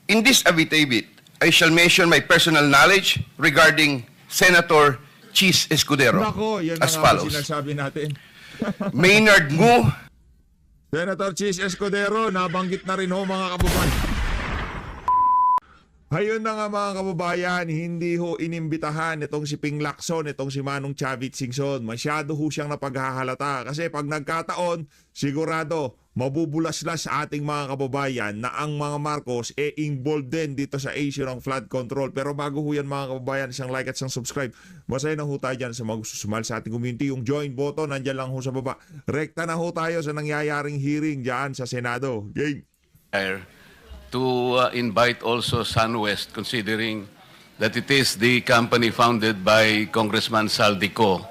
In this affidavit, I shall mention my personal knowledge regarding Senator Chis Escudero Nako, yan na as nga ba follows. sinasabi natin. Maynard Ngu, Senator Chis Escudero, nabanggit na rin ho mga kababayan. Ayun na nga mga kababayan, hindi ho inimbitahan itong si Ping Lacson, itong si Manong Chavit Singson. Masyado ho siyang napaghahalata kasi pag nagkataon, sigurado mabubulaslas sa ating mga kababayan na ang mga Marcos involved din dito sa issue ng flood control. Pero bago ho yan mga kababayan, isang like at isang subscribe. Masaya na ho tayo dyan sa magsusumal sa ating community. Yung join button, nandyan lang ho sa baba. Rekta na ho tayo sa nangyayaring hearing dyan sa Senado. Game! To invite also SunWest, considering that it is the company founded by Congressman Saldico,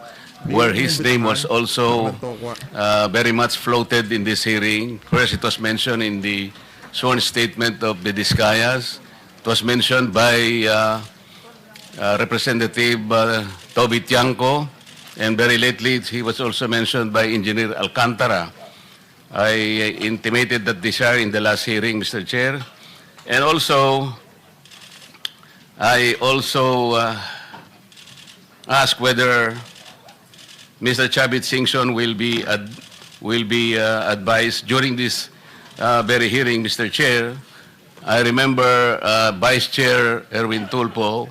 where his name was also very much floated in this hearing. First, it was mentioned in the sworn statement of the Discayas. It was mentioned by Representative Toby Tiangco, and very lately, he was also mentioned by Engineer Alcantara. I intimated that desire in the last hearing, Mr. Chair. And also, I also ask whether Mr. Chavit Singson will be advised during this very hearing, Mr. Chair. I remember Vice Chair Erwin Tulfo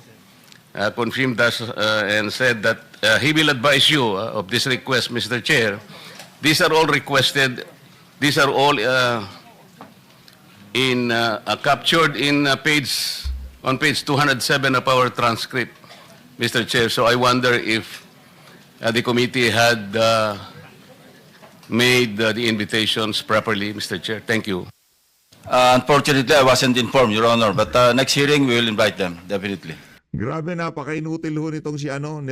confirmed us and said that he will advise you of this request, Mr. Chair. These are all requested. These are all captured in on page 207 of our transcript, Mr. Chair. So I wonder if the committee had made the invitations properly, Mr. Chair. Thank you. Unfortunately, I wasn't informed, Your Honor. But next hearing, we will invite them, definitely. Grabe, napaka-inutil ho nitong si ano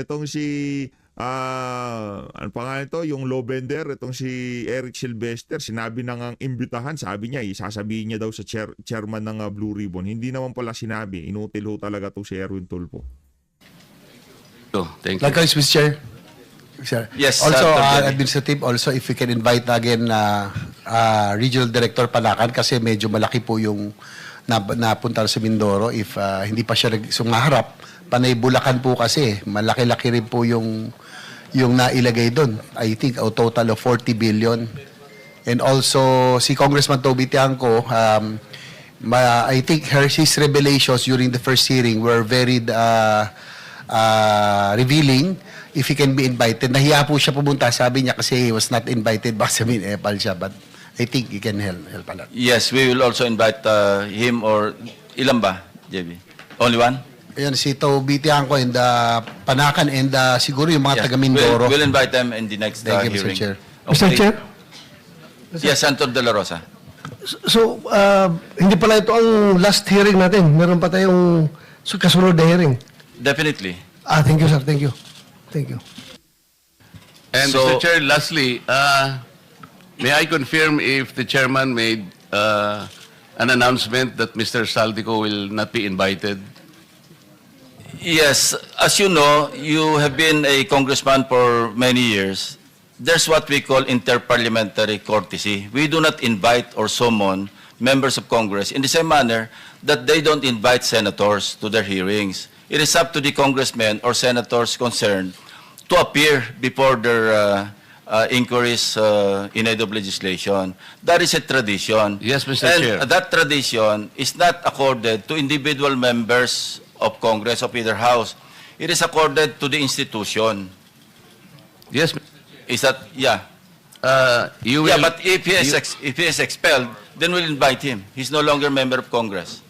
pangalan ito, yung low bender, itong si Eric Sylvester, sinabi na ngang imbitahan, sabi niya, isasabihin niya daw sa chairman ng Blue Ribbon. Hindi naman pala sinabi, inutil ho talaga to si Erwin Tulfo. Thank you. Likewise, Mr. Chair. Sir. Yes, Also, Dr. administrative, also if we can invite again Regional Director Palacan kasi medyo malaki po yung napunta sa Mindoro if hindi pa siya sumaharap. Panay Bulacan po kasi, malaki-laki rin po yung nailagay doon. I think a total of 40 billion. And also, si Congressman Toby Tiangco, I think his revelations during the first hearing were very revealing. If he can be invited. Nahiya po siya pumunta, sabi niya kasi he was not invited. Baka sabihin, epal siya. But I think he can help a lot. Yes, we will also invite him or ilan ba, JB? Only one? Ayan, si Toby Tiangco and Panakan and siguro yung mga Yes. taga Mindoro. We'll invite them in the next Thank you, hearing. Mr. Chair. Mr. Chair? Yes, Senator De La Rosa. So, hindi pala ito ang last hearing natin. Meron pa tayong kasunod na hearing. Definitely. Thank you, sir. Thank you. Thank you. And So- Mr. Chair, lastly, may I confirm if the chairman made an announcement that Mr. Saldico will not be invited? Yes, as you know, you have been a congressman for many years. There's what we call interparliamentary courtesy. We do not invite or summon members of Congress in the same manner that they don't invite senators to their hearings. It is up to the congressmen or senators concerned to appear before their inquiries in aid of legislation. That is a tradition. Yes, Mr. And Chair. that tradition is not accorded to individual members of Congress of either house. It is accorded to the institution. Yes. Is that, yeah. You will. Yeah, but if he is expelled, then we'll invite him. He's no longer a member of Congress.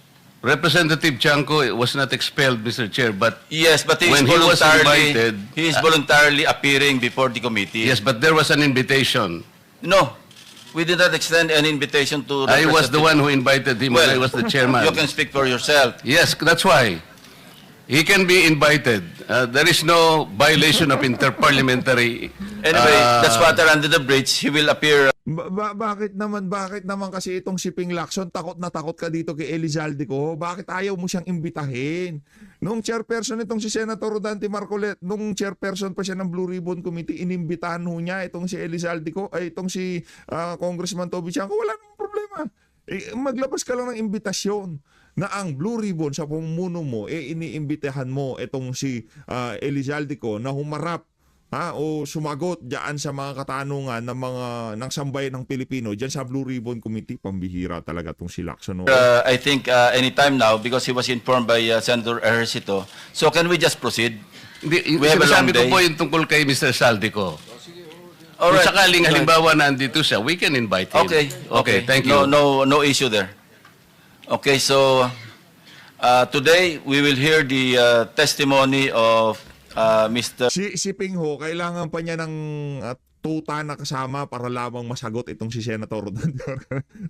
Representative Chanco was not expelled, Mr. Chair, but Yes, but he is When he was invited, voluntarily appearing before the committee. yes, but there was an invitation. No, we did not extend any invitation to I was the Representative- one who invited him. Well, I was the chairman. You can speak for yourself. Yes, that's why. He can be invited. There is no violation of interparliamentary. Anyway, that's water under the bridge. He will appear. Bakit naman kasi itong si Ping Lacson, takot na takot ka dito kay Elizalde ko? Bakit ayaw mo siyang imbitahin? Nung chairperson itong si Senator Rodante Marcolet, nung chairperson pa siya ng Blue Ribbon Committee, inimbitahan ho niya itong si Elizalde ko, ay itong si Congressman Toby Tiangco, wala namang problema. Maglabas ka lang ng imbitasyon. na ang Blue Ribbon sa pamumuno mo, iniimbitahan mo itong si Elizalde ko na humarap o sumagot diyan sa mga katanungan ng sambayan ng Pilipino diyan sa Blue Ribbon Committee. Pambihira talaga tong si Lacson. I think anytime now, because he was informed by Senator Ejercito. So can we just proceed? Hindi, We have a long sinasabi ko day. po yung tungkol kay Mr. Saldico. Kung Alright. sakaling halimbawa nandito siya, we can invite him. Okay. Thank you. No issue there. Okay, so today we will hear the testimony of Mr. Si Ping Ho, kailangan pa niya ng tuta na kasama para lamang masagot itong si Senator Rodan.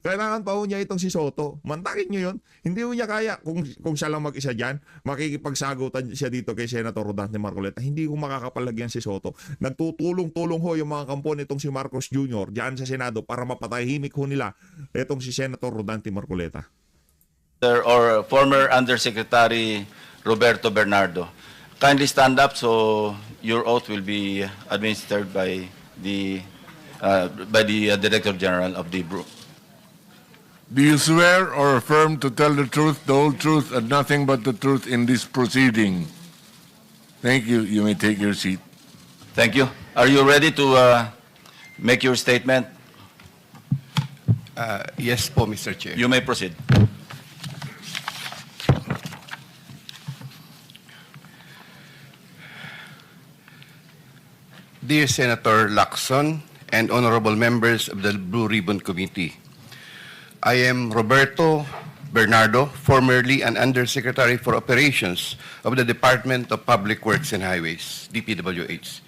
Kailangan pa ho niya itong si Soto. Mantakin niyo yun. Hindi ho niya kaya kung siya lang mag-isa dyan, makikipagsagutan siya dito kay Senator Rodan ni Marcoleta. Hindi ho makakapalagyan si Soto. Nagtutulong-tulong ho yung mga kampo nitong si Marcos Jr. dyan sa Senado para mapatahimik ho nila itong si Senator Rodan ni Marcoleta. or former Undersecretary Roberto Bernardo. Kindly stand up so your oath will be administered by the Director General of the Group. Do you swear or affirm to tell the truth, the whole truth, and nothing but the truth in this proceeding? Thank you. You may take your seat. Thank you. Are you ready to make your statement? Yes po, Mr. Chair. You may proceed. Dear Senator Lacson and honorable members of the Blue Ribbon Committee, I am Roberto Bernardo, formerly an Undersecretary for Operations of the Department of Public Works and Highways, DPWH.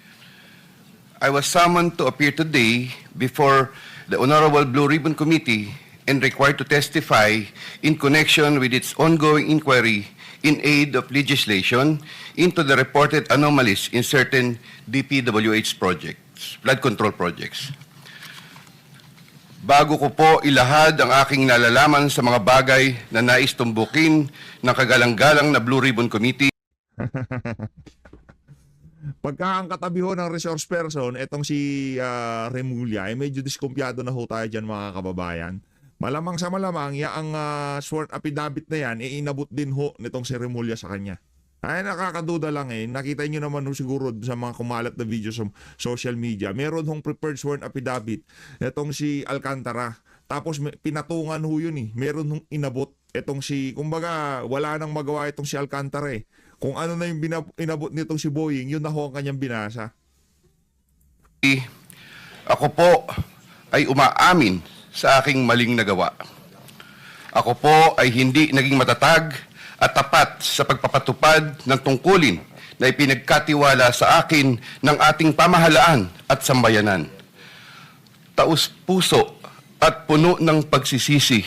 I was summoned to appear today before the Honorable Blue Ribbon Committee and required to testify in connection with its ongoing inquiry in aid of legislation into the reported anomalies in certain DPWH projects, flood control projects. Bago ko po ilahad ang aking nalalaman sa mga bagay na nais tumbukin ng kagalang-galang na Blue Ribbon Committee, Pagka ang katabi ho ng resource person, etong si Remulla, medyo diskumpiyado na ho tayo dyan mga kababayan. Malamang sa malamang, ang sworn affidavit na yan, inabot din ho nitong si Remulla sa kanya. Ay, nakakaduda lang Nakita nyo naman ho siguro sa mga kumalat na video sa social media. Meron hong prepared sworn affidavit etong si Alcantara. Tapos pinatungan ho yun Meron hong inabot etong si, kumbaga, wala nang magawa itong si Alcantara Kung ano na yung inabot nitong si Boying, yun na ho ang kanyang binasa. ako po ay umaamin sa aking maling nagawa. Ako po ay hindi naging matatag at tapat sa pagpapatupad ng tungkulin na ipinagkatiwala sa akin ng ating pamahalaan at sambayanan. Taus puso at puno ng pagsisisi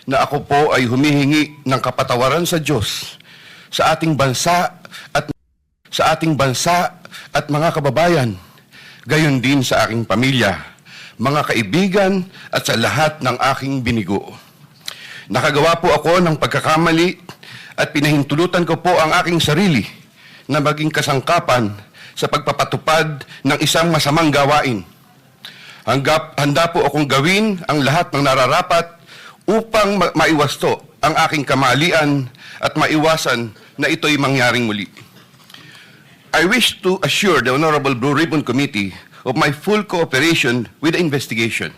na ako po ay humihingi ng kapatawaran sa Diyos sa ating bansa at mga kababayan, gayon din sa aking pamilya, mga kaibigan at sa lahat ng aking binigo. Nakagawa po ako ng pagkakamali at pinahintulutan ko po ang aking sarili na maging kasangkapan sa pagpapatupad ng isang masamang gawain. Handa po akong gawin ang lahat ng nararapat upang maiwasto ang aking kamalian at maiwasan na ito'y mangyaring muli. I wish to assure the Honorable Blue Ribbon Committee of my full cooperation with the investigation.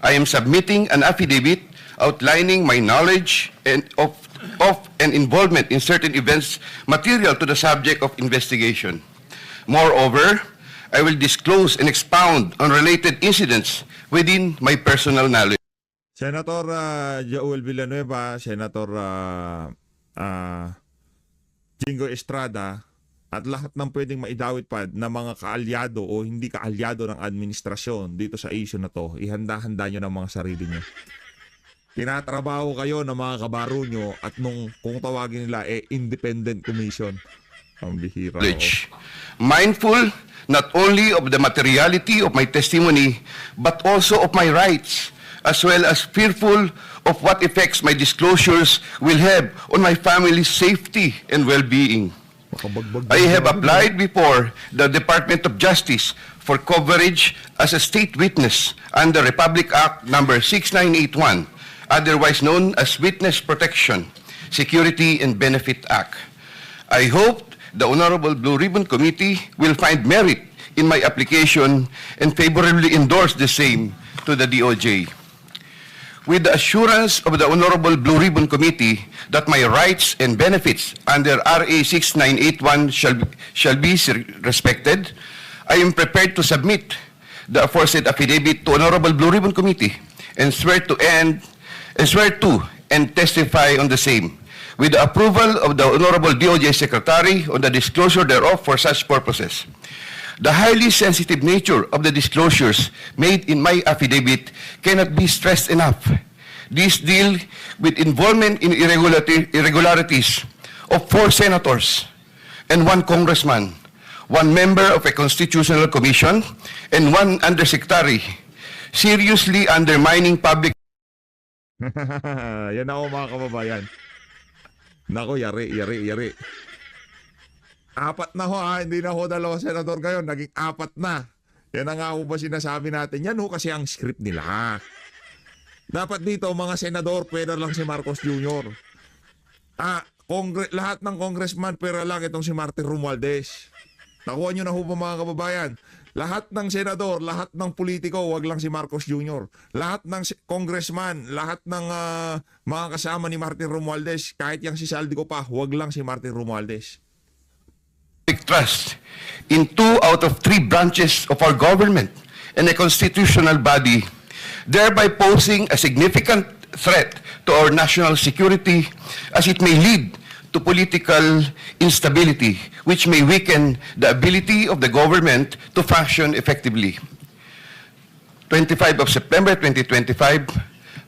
I am submitting an affidavit outlining my knowledge of and involvement in certain events material to the subject of investigation. Moreover, I will disclose and expound on related incidents within my personal knowledge. Senator Joel Villanueva, Senator Jingo Estrada, at lahat ng pwedeng maidawit pa na mga kaalyado o hindi kaalyado ng administrasyon dito sa issue na to, ihanda-handa nyo ng mga sarili nyo. Tinatrabaho kayo ng mga kabaro nyo at kung tawagin nila, independent commission. Ang bihira. Mindful not only of the materiality of my testimony, but also of my rights, as well as fearful of what effects my disclosures will have on my family's safety and well-being. I have applied before the Department of Justice for coverage as a state witness under Republic Act number 6981, otherwise known as Witness Protection, Security and Benefit Act. I hope the Honorable Blue Ribbon Committee will find merit in my application and favorably endorse the same to the DOJ. With the assurance of the Honorable Blue Ribbon Committee that my rights and benefits under RA 6981 shall be respected, I am prepared to submit the aforesaid affidavit to Honorable Blue Ribbon Committee and swear to and testify on the same, with the approval of the Honorable DOJ Secretary on the disclosure thereof for such purposes. The highly sensitive nature of the disclosures made in my affidavit cannot be stressed enough. These deal with involvement in irregularities of 4 senators and 1 congressman, 1 member of a constitutional commission, and 1 undersecretary, seriously undermining public. Yan ako mga kababayan. Nako, yari. 4 na ho ha, hindi na ho 2 senador ngayon, naging 4 na. Yan ang nga ho ba sinasabi natin? Yan ho kasi ang script nila. Dapat dito mga senador, pwede lang si Marcos Jr. Lahat ng congressman, pwede lang itong si Martin Romualdez. Nakuha nyo na ho ba mga kababayan? Lahat ng senador, lahat ng politiko, wag lang si Marcos Jr. Lahat ng congressman, lahat ng mga kasama ni Martin Romualdez, kahit yung si Saldico pa, wag lang si Martin Romualdez. Trust in 2 out of 3 branches of our government and a constitutional body, thereby posing a significant threat to our national security as it may lead to political instability, which may weaken the ability of the government to function effectively. 25 of September 2025,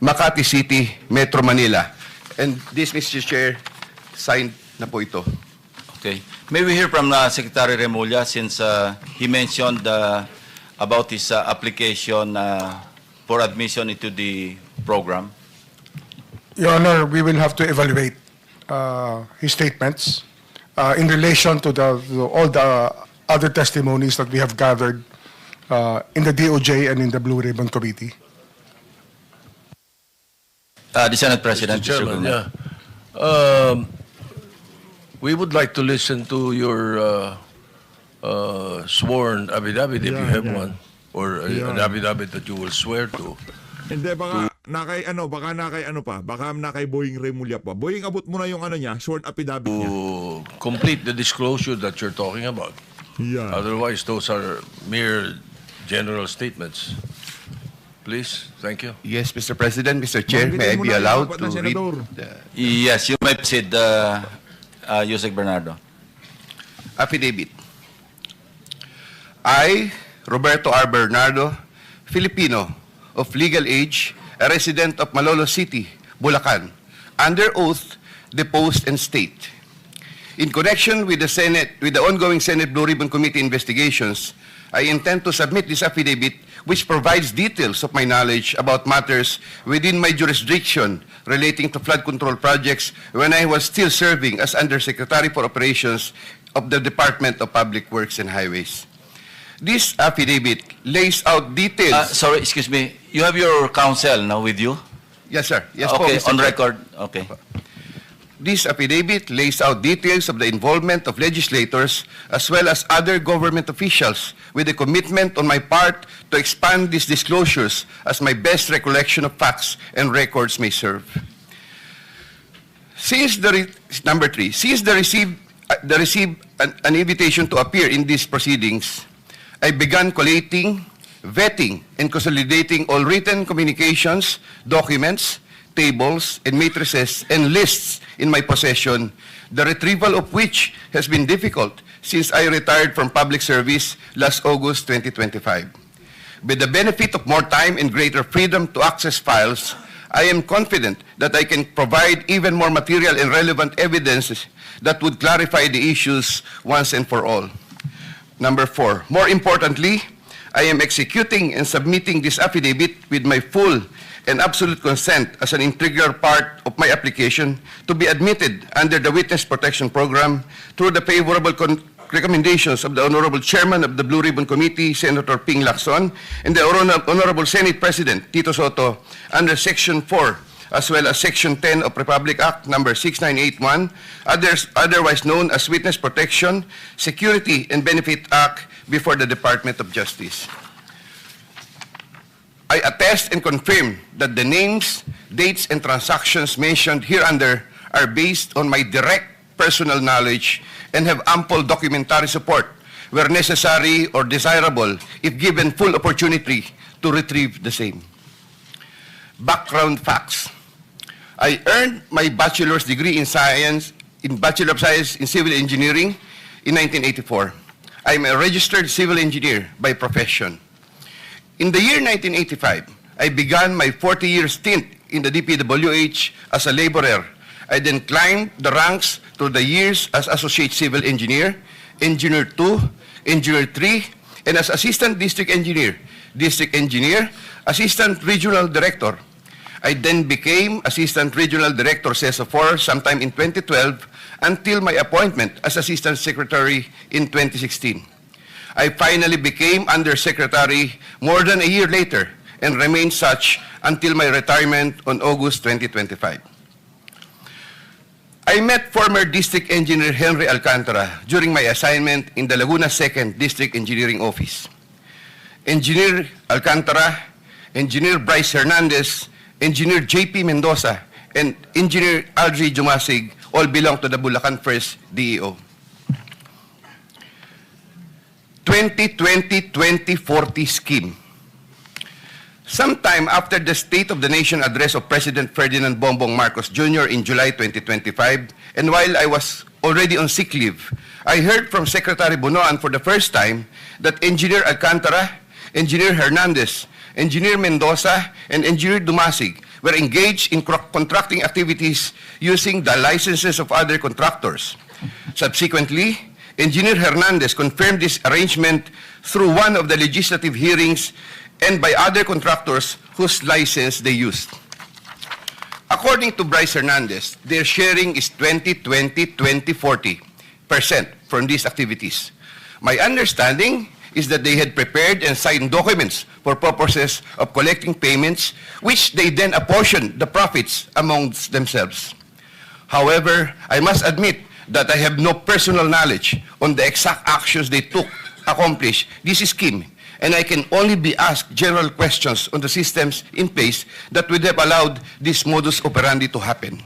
Makati City, Metro Manila. And this, Mr. Chair, signed na po ito. Okay. May we hear from Secretary Remulla since he mentioned about his application for admission into the program? Your Honor, we will have to evaluate his statements in relation to all the other testimonies that we have gathered in the DOJ and in the Blue Ribbon Committee. The Senate President, Mr. Chairman, Gunnar. we would like to listen to your sworn affidavit if you have one, or an affidavit that you will swear to. Hindi, baka nakay Boying Remulla pa. Boying, abot mo na yung niya, sworn affidavit niya. To complete the disclosure that you're talking about. Yeah. Otherwise, those are mere general statements. Please, thank you. Yes, Mr. President, Mr. Chair, Banggitin may I mo be na yung allowed 4 to na read senador. Yes, you may proceed, Yusek Bernardo. affidavit. I, Roberto R. Bernardo, Filipino, of legal age, a resident of Malolos City, Bulacan, under oath, deposed and state. In connection with the ongoing Senate Blue Ribbon Committee investigations, I intend to submit this affidavit which provides details of my knowledge about matters within my jurisdiction relating to flood control projects when I was still serving as Undersecretary for Operations of the Department of Public Works and Highways. This affidavit lays out details. Sorry, excuse me. You have your counsel now with you? Yes, sir. Yes, po, Okay, Mr. on Chair. record. Okay. This affidavit lays out details of the involvement of legislators as well as other government officials with a commitment on my part to expand these disclosures as my best recollection of facts and records may serve. Since number 3, since the received an invitation to appear in these proceedings, I began collating, vetting, and consolidating all written communications, documents, tables, and matrices, and lists in my possession, the retrieval of which has been difficult since I retired from public service last August 2025. With the benefit of more time and greater freedom to access files, I am confident that I can provide even more material and relevant evidence that would clarify the issues once and for all. Number 4, more importantly, I am executing and submitting this affidavit with my full and absolute consent as an integral part of my application to be admitted under the Witness Protection Program through the favorable recommendations of the Honorable Chairman of the Blue Ribbon Committee, Senator Ping Lacson, and the Honorable Senate President, Tito Soto, under Section 4 as well as Section 10 of Republic Act Number 6981, otherwise known as Witness Protection, Security and Benefit Act, before the Department of Justice. I attest and confirm that the names, dates, and transactions mentioned hereunder are based on my direct personal knowledge and have ample documentary support where necessary or desirable if given full opportunity to retrieve the same. Background facts. I earned my bachelor's degree in Bachelor of Science in Civil Engineering in 1984. I am a registered civil engineer by profession. In the year 1985, I began my 40-year stint in the DPWH as a laborer. I then climbed the ranks through the years as Associate Civil Engineer, Engineer 2, Engineer 3, and as Assistant District Engineer, Assistant Regional Director. I then became Assistant Regional Director, CESO 4, sometime in 2012, until my appointment as Assistant Secretary in 2016. I finally became Undersecretary more than a year later and remained such until my retirement on August 2025. I met former District Engineer Henry Alcantara during my assignment in the Laguna 2nd District Engineering Office. Engineer Alcantara, Engineer Bryce Hernandez, Engineer J.P. Mendoza, and Engineer Aldri Jumasig all belong to the Bulacan 1st DEO. 2020-2040 scheme. Sometime after the State of the Nation address of President Ferdinand Bongbong Marcos Jr. in July 2025, and while I was already on sick leave, I heard from Secretary Bunoan for the first time that Engineer Alcantara, Engineer Hernandez, Engineer Mendoza, and Engineer Dumasig were engaged in contracting activities using the licenses of other contractors. Subsequently, Engineer Hernandez confirmed this arrangement through one of the legislative hearings and by other contractors whose license they used. According to Bryce Hernandez, their sharing is 20-20-20-40% from these activities. My understanding is that they had prepared and signed documents for purposes of collecting payments, which they then apportioned the profits amongst themselves. However, I must admit that I have no personal knowledge on the exact actions they took to accomplish this scheme, and I can only be asked general questions on the systems in place that would have allowed this modus operandi to happen.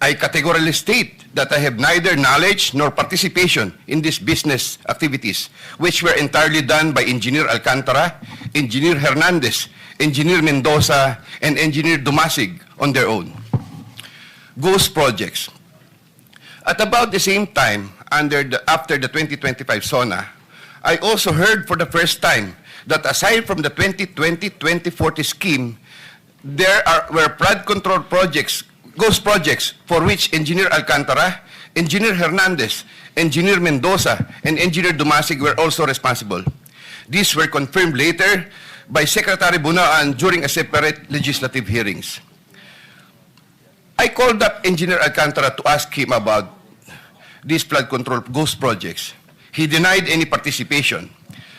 I categorically state that I have neither knowledge nor participation in these business activities, which were entirely done by Engineer Alcantara, Engineer Hernandez, Engineer Mendoza, and Engineer Dumasig on their own. Ghost projects. At about the same time, after the 2025 SONA, I also heard for the first time that aside from the 2020-2040 scheme, there were flood control projects, ghost projects, for which Engineer Alcantara, Engineer Hernandez, Engineer Mendoza, and Engineer Dumasig were also responsible. These were confirmed later by Secretary Bunaan during a separate legislative hearings. I called up Engineer Alcantara to ask him about these flood control ghost projects. He denied any participation.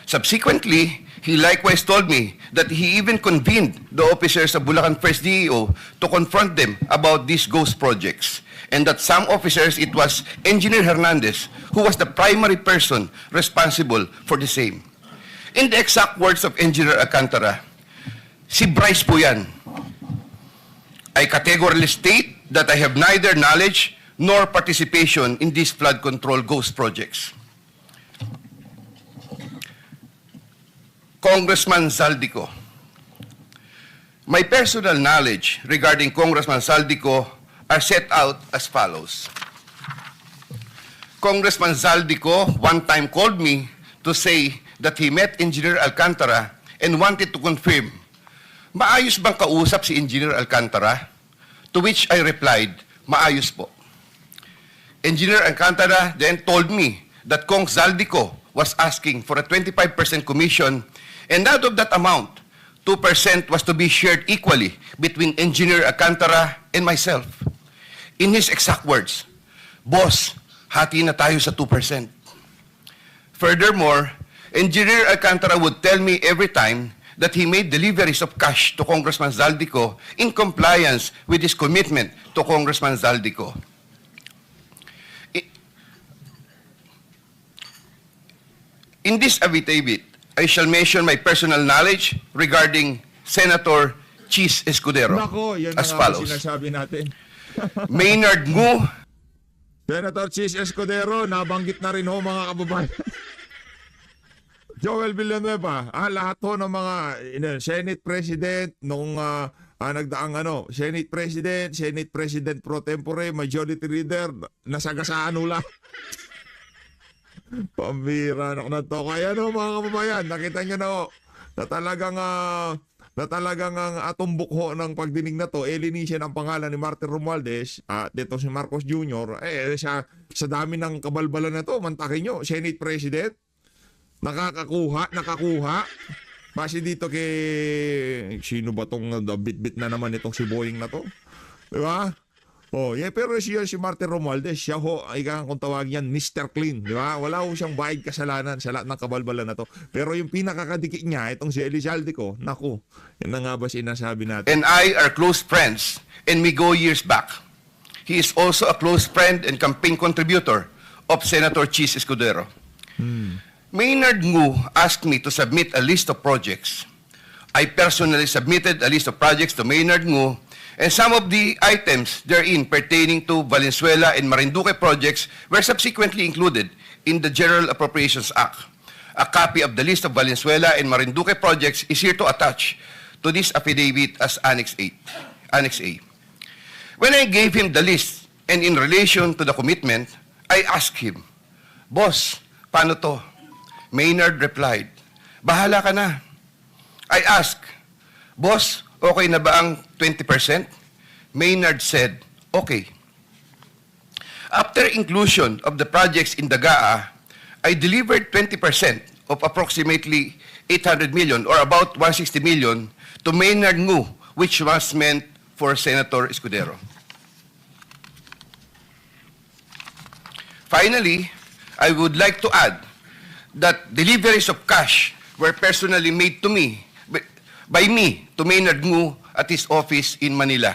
Subsequently, he likewise told me that he even convened the officers of Bulacan 1st DEO to confront them about these ghost projects, and that some officers, it was Engineer Hernandez who was the primary person responsible for the same. In the exact words of Engineer Alcantara, si Bryce po yan. I categorically state that I have neither knowledge nor participation in these flood control ghost projects. Congressman Zaldico. My personal knowledge regarding Congressman Zaldico are set out as follows. Congressman Zaldico one time called me to say that he met Engineer Alcantara and wanted to confirm, maayos bang kausap si Engineer Alcantara? To which I replied, maayos po. Engineer Alcantara then told me that Kong Zaldico was asking for a 25% commission, and out of that amount, 2% was to be shared equally between Engineer Alcantara and myself. In his exact words, boss, hati na tayo sa 2%. Furthermore, Engineer Alcantara would tell me every time that he made deliveries of cash to Congressman Zaldico in compliance with his commitment to Congressman Zaldico. In this affidavit, I shall mention my personal knowledge regarding Senator Chis Escudero Nako, yan as na nga follows. sinasabi natin. Maynard Ngu, Senator Chis Escudero, nabanggit na rin ho mga kababayan. Joel Villanueva, lahat ho ng mga Senate President nung nagdaang Senate President pro tempore, Majority Leader, nasagasaan ho lang. Pambira na to. Kaya mga kababayan, nakita nyo na ho, na talagang ang atumbok ho ng pagdinig na to, linisin ang pangalan ni Martin Romualdez at dito si Marcos Jr. Sa dami ng kabalbalan na to, mantakin nyo, Senate President, nakakuha. Base dito kay, sino ba tong bit-bit na naman itong si Boeing na to? Diba? Pero si Martin Romualdez, siya ho, kung tawag yan, Mr. Clean, di ba? Wala ho siyang bahid kasalanan sa lahat ng kabalbalan na to. Pero yung pinakakadikit niya, itong si Elizalde naku, yan na nga ba sinasabi natin? and I are close friends, and we go years back. He is also a close friend and campaign contributor of Senator Chis Escudero. Maynard Ngu asked me to submit a list of projects. I personally submitted a list of projects to Maynard Ngu, and some of the items therein pertaining to Valenzuela and Marinduque projects were subsequently included in the General Appropriations Act. A copy of the list of Valenzuela and Marinduque projects is here to attach to this affidavit as Annex A. When I gave him the list and in relation to the commitment, I asked him, "Boss, paano to?" Maynard replied, "Bahala ka na." I asked, "Boss, okay na ba ang 20%? Maynard said, "Okay." After inclusion of the projects in the GAA, I delivered 20% of approximately 800 million or about 160 million to Maynard Ngu, which was meant for Senator Escudero. Finally, I would like to add that deliveries of cash were personally made to me by me to Maynard Ngu at his office in Manila.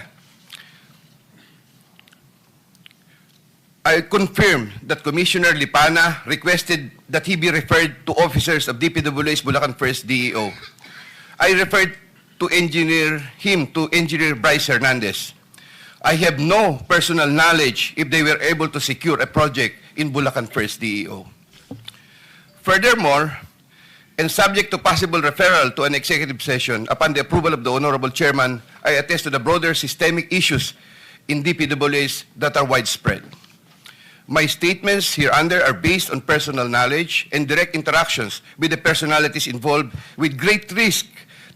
I confirm that Commissioner Lipana requested that he be referred to officers of DPWH Bulacan 1st DEO. I referred him to Engineer Bryce Hernandez. I have no personal knowledge if they were able to secure a project in Bulacan 1st DEO. Furthermore, and subject to possible referral to an executive session upon the approval of the Honorable Chairman, I attest to the broader systemic issues in DPWH that are widespread. My statements hereunder are based on personal knowledge and direct interactions with the personalities involved with great risk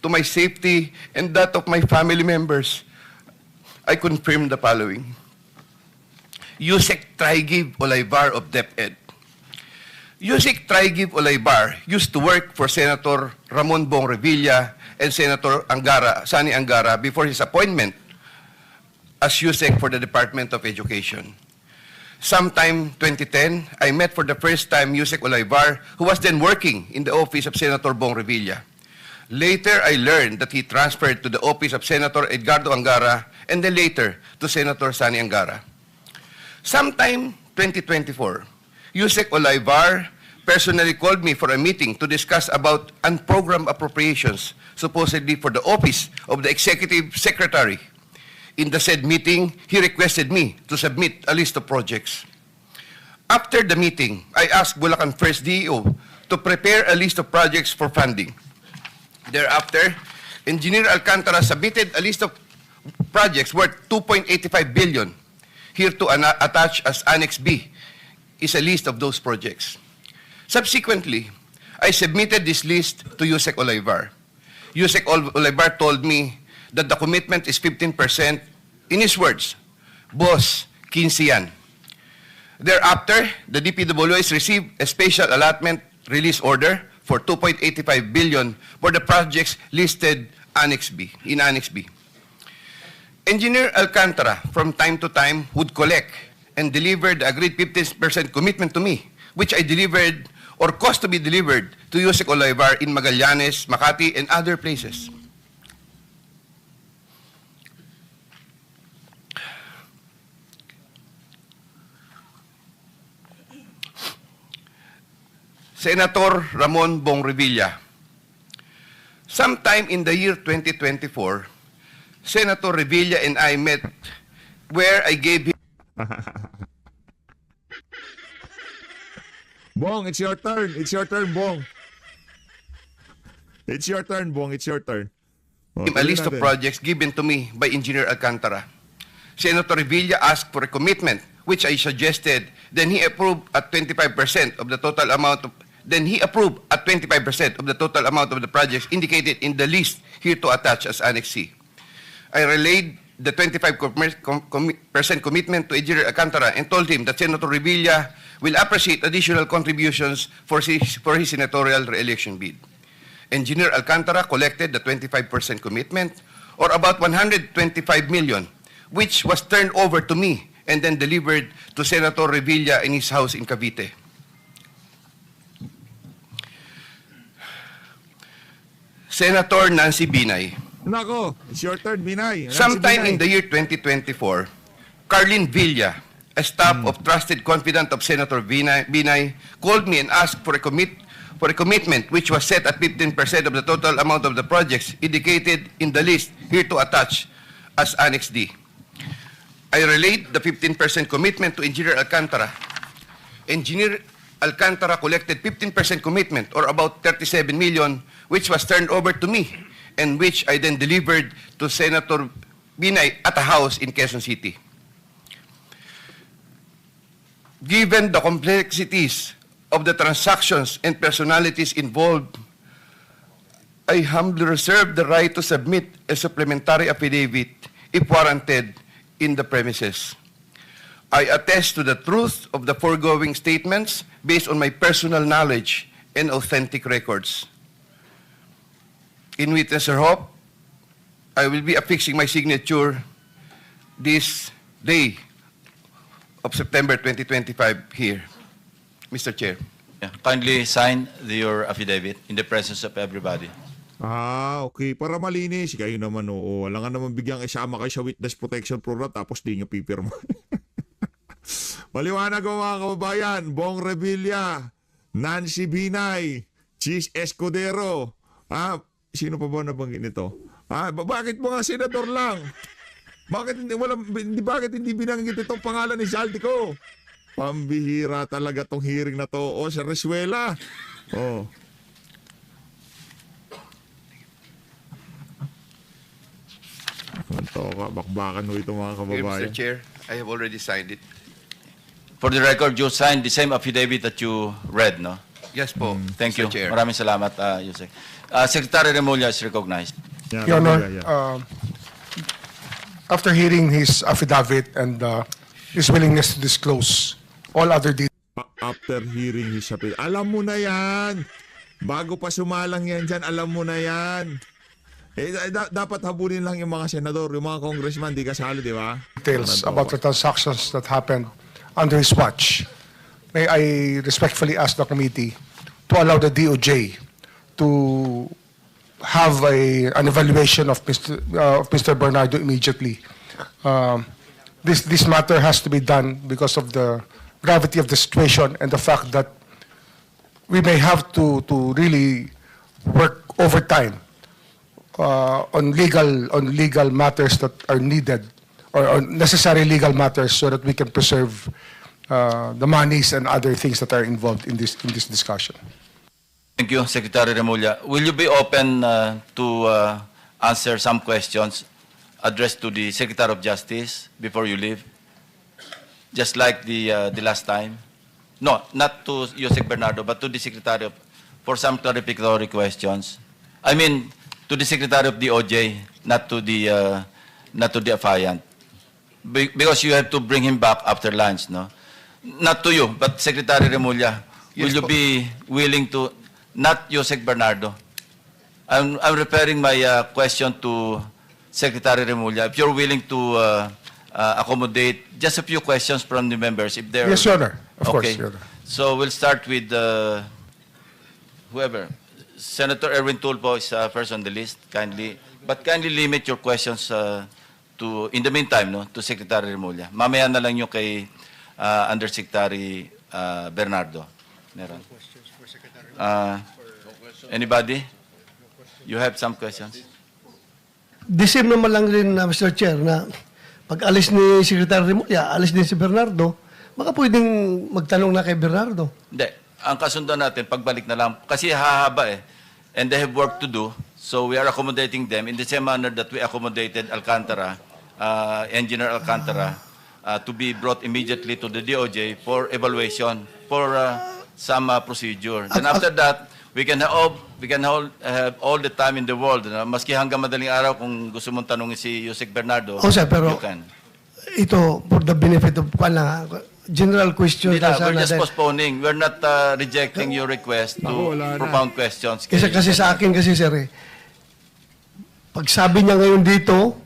to my safety and that of my family members. I confirm the following. Yusek Traigib Olaybar of DepEd. Yusek Traigib Olaybar used to work for Senator Ramon Bong Revilla and Senator Sani Angara before his appointment as Yusek for the Department of Education. Sometime 2010, I met for the first time Yusek Olaybar, who was then working in the office of Senator Bong Revilla. Later, I learned that he transferred to the office of Senator Edgardo Angara and then later to Senator Sani Angara. Sometime 2024, Yusek Olaybar personally called me for a meeting to discuss about unprogrammed appropriations, supposedly for the office of the Executive Secretary. In the said meeting, he requested me to submit a list of projects. After the meeting, I asked Bulacan 1st DEO to prepare a list of projects for funding. Thereafter, Engineer Alcantara submitted a list of projects worth 2.85 billion. Here to attach as Annex B is a list of those projects. Subsequently, I submitted this list to Yusek Olaybar. Yusek Olaybar told me that the commitment is 15%. In his words, "Boss, 15 yan." Thereafter, the DPWH received a special allotment release order for 2.85 billion for the projects listed in Annex B. Engineer Alcantara, from time to time, would collect and deliver the agreed 15% commitment to me, which I delivered or cost to be delivered to Yusek Olaivar in Magallanes, Makati, and other places. Senator Ramon Bong Revilla. Sometime in the year 2024, Senator Revilla and I met where I gave him Bong, it's your turn. It's your turn, Bong. It's your turn, Bong. It's your turn. a list of projects given to me by Engineer Alcantara. Senator Revilla asked for a commitment, which I suggested. Then he approved at 25% of the total amount of the projects indicated in the list here to attach as Annex C. I relayed the 25% commitment to Engineer Alcantara and told him that Senator Revilla will appreciate additional contributions for his senatorial re-election bid. Engineer Alcantara collected the 25% commitment, or about 125 million, which was turned over to me and then delivered to Senator Revilla in his house in Cavite. Senator Nancy Binay. Nako, it's your turn, Binay. Sometime in the year 2024, Carlin Villa, a staff of trusted confidant of Senator Binay, called me and asked for a commitment which was set at 15% of the total amount of the projects indicated in the list here to attach as Annex D. I relayed the 15% commitment to Engineer Alcantara. Engineer Alcantara collected 15% commitment, or about 37 million, which was turned over to me and which I then delivered to Senator Binay at a house in Quezon City. Given the complexities of the transactions and personalities involved, I humbly reserve the right to submit a supplementary affidavit if warranted in the premises. I attest to the truth of the foregoing statements based on my personal knowledge and authentic records. In witness or hope, I will be affixing my signature this day of September 2025 here. Mr. Chair. Yeah. Kindly sign your affidavit in the presence of everybody. Okay. Para malinis. Kayo naman, oo. Wala nga naman bigyang isama kayo sa witness protection program tapos di nyo pipirma. Maliwanag ko mga kababayan. Bong Revilla, Nancy Binay, Chis Escudero. Sino pa ba nabanggit nito? Bakit mga senador lang? Bakit hindi binanggit itong pangalan ni Saldico? Pambihira talaga tong hearing na to. Sa Resuela. Bakbakan ho ito mga kababayan. Mr. Chair, I have already signed it. For the record, you signed the same affidavit that you read, no? Yes po, Thank Mr. you. Chair. Maraming salamat, Yusek. Secretary Remulla is recognized. Your Honor, after hearing his affidavit and his willingness to disclose all other details, After hearing his appeal. Alam mo na yan. Bago pa sumalang yan dyan, alam mo na yan. Dapat habulin lang yung mga senador, yung mga congressman, di kasali, di ba? about the transactions that happened under his watch, may I respectfully ask the committee to allow the DOJ to have an evaluation of Mr. Bernardo immediately. This matter has to be done because of the gravity of the situation and the fact that we may have to really work overtime on legal matters that are needed, or necessary legal matters, so that we can preserve the monies and other things that are involved in this discussion. Thank you, Secretary Remulla. Will you be open to answer some questions addressed to the Secretary of Justice before you leave? Just like the last time? No, not to Yusek Bernardo, but to the Secretary for some clarificatory questions. I mean, to the Secretary of DOJ, not to the affiant. Because you have to bring him back after lunch, no? Not to you, but Secretary Remulla. Will you be willing to, not Yusek Bernardo? I'm referring my question to Secretary Remulla. If you're willing to accommodate just a few questions from the members, if they're... Yes, Your Honor. Of course, Okay. Your Honor. So we'll start with whoever. Senator Erwin Tulfo is first on the list. Kindly limit your questions to, in the meantime, no, to Secretary Remulla. Mamaya na lang yung kay Undersecretary Bernardo. Meron. Anybody? You have some questions? The same naman lang rin, Mr. Chair, na pag alis ni Secretary Remulla, alis din si Bernardo, baka pwedeng magtanong na kay Bernardo. Hindi. Ang kasundan natin, pagbalik na lang, kasi hahaba eh. And they have work to do. So we are accommodating them in the same manner that we accommodated Alcantara, Engineer Alcantara, to be brought immediately to the DOJ for evaluation, for some procedure. Then after that, we can have all the time in the world. Maski hanggang madaling araw, kung gusto mong tanongin si Yusek Bernardo, Sir, pero you can. ito, for the benefit of general question. Hindi na, we're just postponing. We're not rejecting your request to wala na. propound questions. Kasi sa akin kasi, sir, pag sabi niya ngayon dito,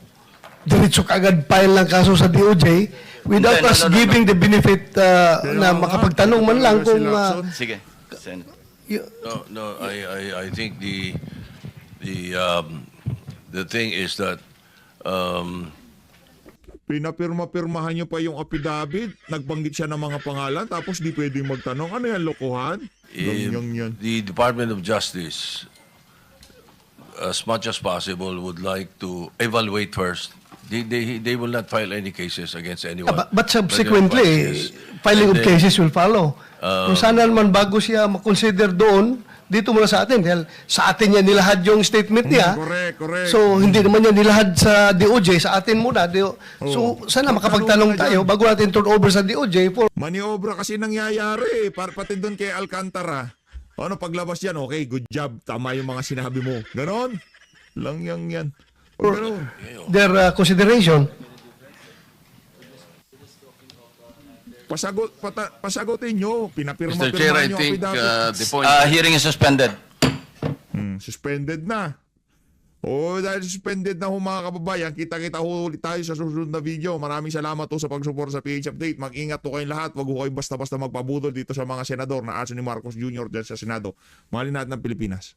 diretso kagad file ng kaso sa DOJ without Hindi, us no. giving the benefit na makapagtanong man lang kung... Sige. Sen. No, I think the thing is that Pinapirma-pirmahan nyo pa yung affidavit, nagbanggit siya ng mga pangalan, tapos di pwedeng magtanong. Ano yan, lokohan? Yan. the Department of Justice, as much as possible, would like to evaluate first. They will not file any cases against anyone. But subsequently, filing of cases will follow. Kung sana naman bago siya makonsider doon, dito muna sa atin. Dahil sa atin niya nilahad yung statement niya. Correct. So, hindi naman niya nilahad sa DOJ, sa atin muna. So, sana makapagtanong tayo bago natin turn over sa DOJ for... Maniobra kasi nangyayari. Pati doon kay Alcantara. Ano, paglabas yan, okay, good job. Tama yung mga sinabi mo. Ganon? Lang yan. Ganon. their consideration. Pasagutin nyo. Mr. Chair, Pinapirma-pirma I nyo think affidavit. the point... Hearing is suspended. Suspended na. Dahil suspended na ho mga kababayan, kita-kita ho ulit tayo sa susunod na video. Maraming salamat ho sa pag-support sa PH Update. Mag-ingat ho kayong lahat. Huwag ho kayong basta-basta magpabudol dito sa mga senador na aso ni Marcos Jr. dyan sa Senado. Mahalin natin ng Pilipinas.